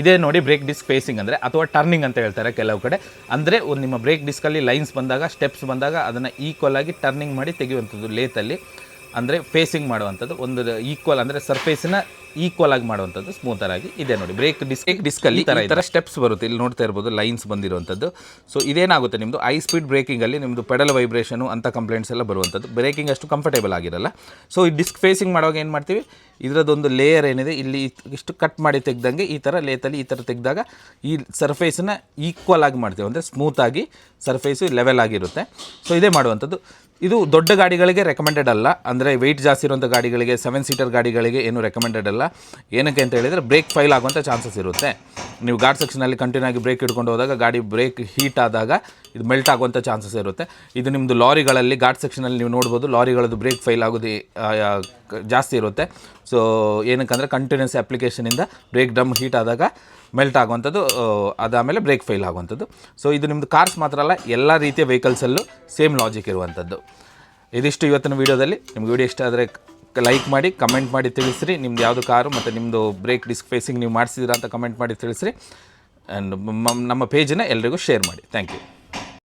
ಇದೇ ನೋಡಿ break disc facing ಅಂದರೆ, ಅಥವಾ ಟರ್ನಿಂಗ್ ಅಂತ ಹೇಳ್ತಾರೆ ಕೆಲವು ಕಡೆ. ಅಂದರೆ ನಿಮ್ಮ ಬ್ರೇಕ್ ಡಿಸ್ಕಲ್ಲಿ ಲೈನ್ಸ್ ಬಂದಾಗ, ಸ್ಟೆಪ್ಸ್ ಬಂದಾಗ ಅದನ್ನು ಈಕ್ವಲ್ ಆಗಿ ಟರ್ನಿಂಗ್ ಮಾಡಿ ತೆಗೆಯುವಂಥದ್ದು ಲೇತಲ್ಲಿ. ಅಂದರೆ ಫೇಸಿಂಗ್ ಮಾಡುವಂಥದ್ದು, ಒಂದು ಈಕ್ವಲ್ ಅಂದರೆ ಸರ್ಫೇಸನ್ನ ಈಕ್ವಲ್ ಆಗಿ ಮಾಡುವಂಥದ್ದು ಸ್ಮೂತರಾಗಿ ಇದೆ ನೋಡಿ. ಬ್ರೇಕ್ ಡಿಸ್ಕಲ್ಲಿ ಈ ಥರ ಸ್ಟೆಪ್ಸ್ ಬರುತ್ತೆ, ಇಲ್ಲಿ ನೋಡ್ತಾ ಇರ್ಬೋದು ಲೈನ್ಸ್ ಬಂದಿರುವಂಥದ್ದು. ಸೊ ಇದೇನಾಗುತ್ತೆ ನಿಮ್ಮದು ಹೈ ಸ್ಪೀಡ್ ಬ್ರೇಕಿಂಗಲ್ಲಿ ನಿಮ್ಮದು ಪೆಡಲ್ ವೈಬ್ರೇಷನು ಅಂಥ ಕಂಪ್ಲೇಂಟ್ಸ್ ಎಲ್ಲ ಬರುವಂಥದ್ದು, ಬ್ರೇಕಿಂಗ್ ಅಷ್ಟು ಕಂಫರ್ಟೇಬಲ್ ಆಗಿರಲ್ಲ. ಸೊ ಈ ಡಿಸ್ಕ್ ಫೇಸಿಂಗ್ ಮಾಡುವಾಗ ಏನು ಮಾಡ್ತೀವಿ, ಇದರದ್ದೊಂದು ಲೇಯರ್ ಏನಿದೆ ಇಲ್ಲಿ ಇಷ್ಟು ಕಟ್ ಮಾಡಿ ತೆಗ್ದಂಗೆ ಈ ಥರ ಲೇತಲ್ಲಿ ಈ ಥರ ತೆಗೆದಾಗ ಈ ಸರ್ಫೇಸನ್ನ ಈಕ್ವಲ್ ಆಗಿ ಮಾಡ್ತೀವಿ, ಅಂದರೆ ಸ್ಮೂತಾಗಿ ಸರ್ಫೇಸು ಲೆವೆಲ್ ಆಗಿರುತ್ತೆ. ಸೊ ಇದೇ ಮಾಡುವಂಥದ್ದು. ಇದು ದೊಡ್ಡ ಗಾಡಿಗಳಿಗೆ ರೆಕಮೆಂಡೆಡ್ ಅಲ್ಲ, ಅಂದರೆ ವೆಯ್ಟ್ ಜಾಸ್ತಿ ಇರುವಂಥ ಗಾಡಿಗಳಿಗೆ, 7 ಸೀಟರ್ ಗಾಡಿಗಳಿಗೆ ಏನು ರೆಕಮೆಂಡೆಡ್ ಅಲ್ಲ. ಏನಕ್ಕೆ ಅಂತ ಹೇಳಿದರೆ ಬ್ರೇಕ್ ಫೈಲ್ ಆಗುವಂಥ ಚಾನ್ಸಸ್ ಇರುತ್ತೆ. ನೀವು ಗಾರ್ಡ್ ಸೆಕ್ಷನಲ್ಲಿ ಕಂಟಿನ್ಯೂ ಆಗಿ ಬ್ರೇಕ್ ಹಿಡ್ಕೊಂಡು ಹೋದಾಗ ಗಾಡಿ ಬ್ರೇಕ್ ಹೀಟ್ ಆದಾಗ ಇದು ಮೆಲ್ಟ್ ಆಗುವಂಥ ಚಾನ್ಸಸ್ ಇರುತ್ತೆ. ಇದು ನಿಮ್ಮದು ಲಾರಿಗಳಲ್ಲಿ ಗಾರ್ಡ್ ಸೆಕ್ಷನಲ್ಲಿ ನೀವು ನೋಡ್ಬೋದು, ಲಾರಿಗಳದ್ದು ಬ್ರೇಕ್ ಫೈಲ್ ಆಗೋದು ಜಾಸ್ತಿ ಇರುತ್ತೆ. ಸೊ ಏನಕ್ಕಂದರೆ ಕಂಟಿನ್ಯೂಸ್ ಅಪ್ಲಿಕೇಶನಿಂದ ಬ್ರೇಕ್ ಡ್ರಮ್ ಹೀಟ್ ಆದಾಗ ಮೆಲ್ಟ್ ಆಗುವಂಥದ್ದು, ಅದಾದಮೇಲೆ ಬ್ರೇಕ್ ಫೈಲ್ ಆಗುವಂಥದ್ದು. ಸೊ ಇದು ನಿಮ್ಮದು ಕಾರ್ಸ್ ಮಾತ್ರ ಅಲ್ಲ, ಎಲ್ಲ ರೀತಿಯ ವೆಹಿಕಲ್ಸಲ್ಲೂ ಸೇಮ್ ಲಾಜಿಕ್ ಇರುವಂಥದ್ದು. ಇದಿಷ್ಟು ಇವತ್ತಿನ ವೀಡಿಯೋದಲ್ಲಿ. ನಿಮ್ಗೆ ವಿಡಿಯೋ ಇಷ್ಟ ಆದರೆ ಲೈಕ್ ಮಾಡಿ, ಕಮೆಂಟ್ ಮಾಡಿ ತಿಳಿಸ್ರಿ ನಿಮ್ದು ಯಾವುದು ಕಾರು ಮತ್ತು ನಿಮ್ಮದು ಬ್ರೇಕ್ ಡಿಸ್ಕ್ ಫೇಸಿಂಗ್ ನೀವು ಮಾಡಿಸಿದ್ದೀರಾ ಅಂತ ಕಮೆಂಟ್ ಮಾಡಿ ತಿಳಿಸ್ರಿ. ಆ್ಯಂಡ್ ನಮ್ಮ ಪೇಜನ್ನು ಎಲ್ರಿಗೂ ಶೇರ್ ಮಾಡಿ. Thank you.